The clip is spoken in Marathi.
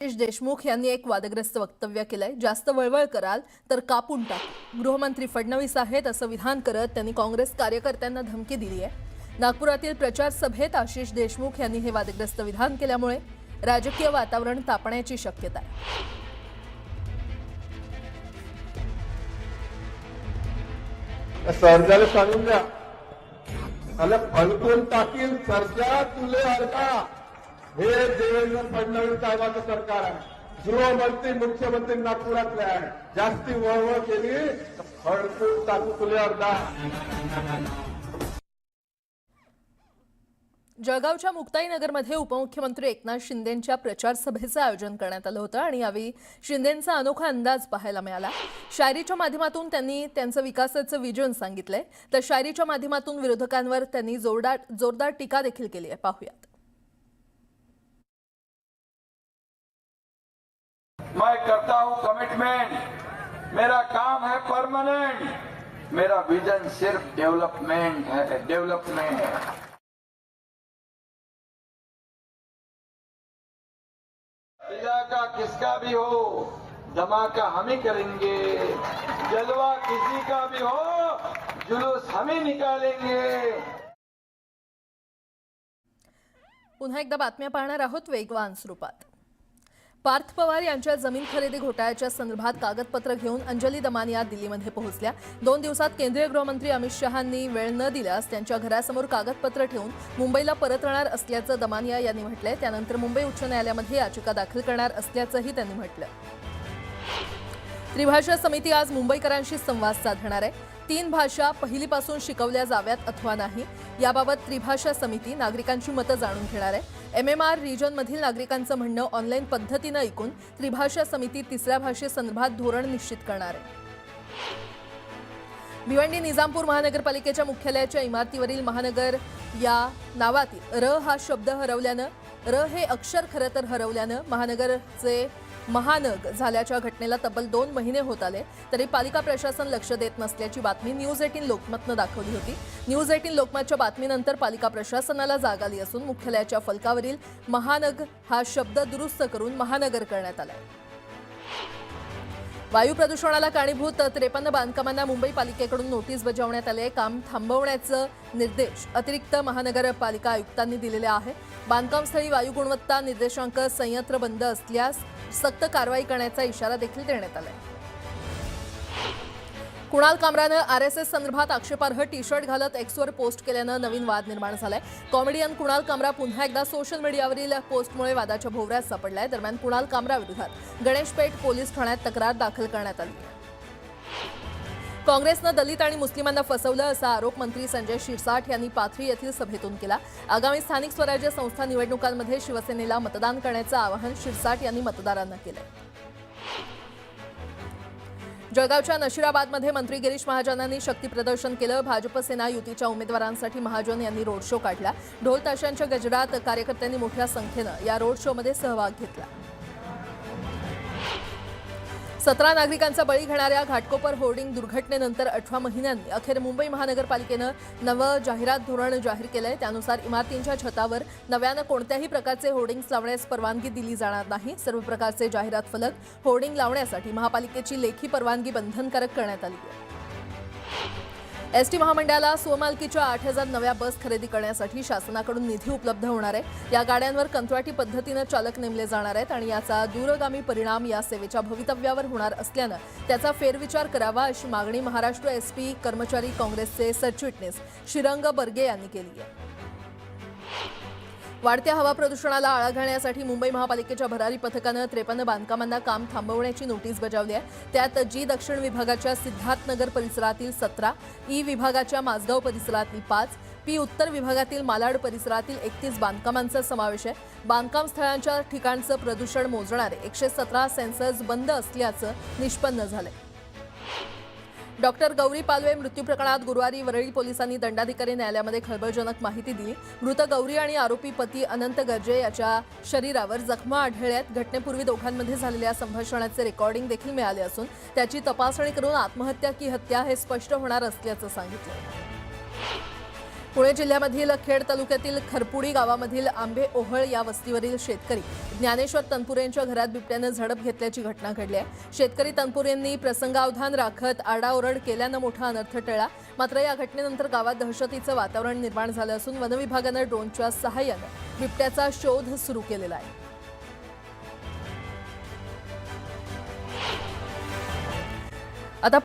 आशिष देशमुख यांनी एक वादग्रस्त वक्तव्य केलंय। जास्त वळवळ कराल तर कापून टाकू। गृहमंत्री फडणवीस आहेत असं विधान करत त्यांनी काँग्रेस कार्यकर्त्यांना धमकी दिली आहे। नागपुरातील प्रचार सभेत आशिष देशमुख यांनी हे वादग्रस्त विधान केल्यामुळे राजकीय वातावरण तापण्याची शक्यता आहे। सर्जाला सांगून द्या, मला फलकून टाकील सर्जा तुले अर्धा। हे देवेंद्र फडणवीस साहेबांचं सरकार आहे। गृहमंत्री मुख्यमंत्री नागपुरातले आहे। जास्ती वळवळ केली तर फलकून टाकू तुले अर्धा। जळगावच्या मुक्ताईनगरमध्ये उपमुख्यमंत्री एकनाथ शिंदेंच्या प्रचार सभेचं आयोजन करण्यात आलं होतं आणि यावेळी शिंदेंचा अनोखा अंदाज पाहायला मिळाला। शायरीच्या माध्यमातून त्यांनी त्यांचं विकासाचं विजन सांगितलंय, तर शायरीच्या माध्यमातून विरोधकांवर त्यांनी जोरदार टीका देखील केली आहे। पाहूयात। मैं करता हूं कमिटमेंट, मेरा काम है परमानेंट, मेरा विजन सिर्फ डेवलपमेंट है, डेवलपमेंट। इलाका किसका भी हो, धमाका हम ही करेंगे। जलवा किसी का भी हो, जुलूस हम ही निकालेंगे। पुन्हा एकदा बातम्या पाहणार आहोत वेगवान स्वरूपात। पार्थ पवार यांच्या जमीन खरेदी घोटाळ्याच्या संदर्भात कागदपत्र घेऊन अंजली दमानिया दिल्लीमध्ये पोहोचल्या। 2 दिवसात केंद्रीय गृहमंत्री अमित शहांनी वेळ न दिल्यास त्यांच्या घरासमोर कागदपत्र ठेवून मुंबईला परतणार असल्याचं दमानिया यांनी म्हटलंय। त्यानंतर मुंबई उच्च न्यायालयामध्ये याचिका दाखल करणार असल्याचंही त्यांनी म्हटलं। त्रिभाषा समिती आज मुंबईकरांशी संवाद साधणार आहे। 3 भाषा पहिलीपासून शिकवल्या जाव्यात अथवा नाही याबाबत त्रिभाषा समिती नागरिकांची मतं जाणून घेणार आहे। MMR रिजनमधील नागरिकांचं म्हणणं ऑनलाईन पद्धतीनं ऐकून त्रिभाषा समिती 3ऱ्या भाषेसंदर्भात धोरण निश्चित करणार आहे। भिवंडी निजामपूर महानगरपालिकेच्या मुख्यालयाच्या इमारतीवरील महानगर या नावातील र हा शब्द हरवल्यानं, र हे अक्षर खरं तर हरवल्यानं महानगरचे महानग झाल्याच्या घटनेला तब्बल 2 महिने होत आले, तरी पालिका प्रशासन लक्ष देत नसल्याची बातमी न्यूज 18 लोकमतनं दाखवली होती। न्यूज 18 लोकमतच्या बातमीनंतर पालिका प्रशासनाला जाग आली असून मुख्यालयाच्या फलकावरील महानग हा शब्द दुरुस्त करून महानगर करण्यात आलाय। वायू प्रदूषणाला कारणीभूत 53 बांधकामांना मुंबई पालिकेकडून नोटीस बजावण्यात आली आहे। काम थांबवण्याचे निर्देश अतिरिक्त महानगरपालिका आयुक्तांनी दिलेले आहे। बांधकामस्थळी वायू गुणवत्ता निर्देशांक संयंत्र बंद असल्यास सक्त कारवाई करण्याचा इशारा देखील देण्यात आला आहे। कुणाल कामरानं RSS संदर्भात आक्षेपार्ह टी-शर्ट घालत एक्सवर पोस्ट केल्यानं नवीन वाद निर्माण झालाय। कॉमेडियन कुणाल कामरा पुन्हा एकदा सोशल मीडियावरील पोस्टमुळे वादाच्या भोवऱ्यात सापडलाय। दरम्यान कुणाल कामरा विरोधात गणेशपेठ पोलीस ठाण्यात तक्रार दाखल करण्यात आली आहे। काँग्रेसनं दलित आणि मुस्लिमांना फसवलं असा आरोप मंत्री संजय शिरसाट यांनी पाथरी येथील सभेतून केला। आगामी स्थानिक स्वराज्य संस्था निवडणुकांमध्ये शिवसेनेला मतदान करण्याचं आवाहन शिरसाट यांनी मतदारांना केलंय। जळगावच्या नशिराबादमध्ये मंत्री गिरीश महाजनांनी शक्ती प्रदर्शन केलं। भाजप सेना युतीच्या उमेदवारांसाठी महाजन यांनी रोड शो काढला। ढोल ताशांच्या गजरात कार्यकर्त्यांनी मोठ्या संख्येनं या रोड शोमध्ये सहभाग घेतला। 17 नागरिकांचा बळी घेणाऱ्या घाटकोपर होर्डिंग दुर्घटनेनंतर 18 महिन्यांनी अखेर मुंबई महानगरपालिकेनं नवं जाहिरात धोरण जाहीर केलंय। त्यानुसार इमारतींच्या छतावर नव्यानं कोणत्याही प्रकारचे होर्डिंग्स लावण्यास परवानगी दिली जाणार नाही। सर्व प्रकारचे जाहिरात फलक होर्डिंग लावण्यासाठी महापालिकेची लेखी परवानगी बंधनकारक करण्यात आली आहे। एसटी महामंडळाला स्वमालकीच्या 8000 नव्या बस खरेदी करण्यासाठी शासनाकडून निधी उपलब्ध होणार आहे। या गाड्यांवर कंत्राटी पद्धतीनं चालक नेमले जाणार आहेत आणि याचा दूरगामी परिणाम या सेवेच्या भवितव्यावर होणार असल्यानं त्याचा फेरविचार करावा अशी मागणी महाराष्ट्र SP कर्मचारी काँग्रेसचे सरचिटणीस श्रीरंग बर्गे यांनी केली आहे। वाढत्या हवा प्रदूषणाला आळा घालण्यासाठी मुंबई महापालिकेच्या भरारी पथकानं 53 बांधकामांना काम थांबवण्याची नोटीस बजावली आहे। त्यात जी दक्षिण विभागाच्या सिद्धार्थनगर परिसरातील 17, ई विभागाच्या माझगाव परिसरातील 5, पी उत्तर विभागातील मालाड परिसरातील 31 बांधकामांचा समावेश आहे। बांधकाम स्थळांच्या ठिकाणचं प्रदूषण मोजणारे 117 सेन्सर्स बंद असल्याचं निष्पन्न झालंय। डॉक्टर गौरी पालवे मृत्यू प्रकरणात गुरुवारी वरळी पोलिसांनी दंडाधिकारी न्यायालयामध्ये खळबळजनक माहिती दिली। मृत गौरी आणि आरोपी पती अनंत गर्जे याच्या शरीरावर जखमा आढळल्यात। घटनेपूर्वी दोघांमध्ये झालेल्या संभाषणाचे रेकॉर्डिंग देखील मिळाले असून त्याची तपासणी करून आत्महत्या की हत्या हे स्पष्ट होणार असल्याचं सांगितलं। पुणे जिल्ह्यामधील खेड तालुक्यातील खरपुडी गावामधील आंबे ओहळ या वस्तीवरील शेतकरी ज्ञानेश्वर तनपुरे यांच्या घरात बिबट्यानं झडप घेतल्याची घटना घडली आहे। शेतकरी तनपुरेंनी प्रसंगावधान राखत आडाओरड केल्यानं मोठा अनर्थ टळला। मात्र या घटनेनंतर गावात दहशतीचं वातावरण निर्माण झालं असून वनविभागानं ड्रोनच्या सहाय्यानं बिबट्याचा शोध सुरू केलेला आहे।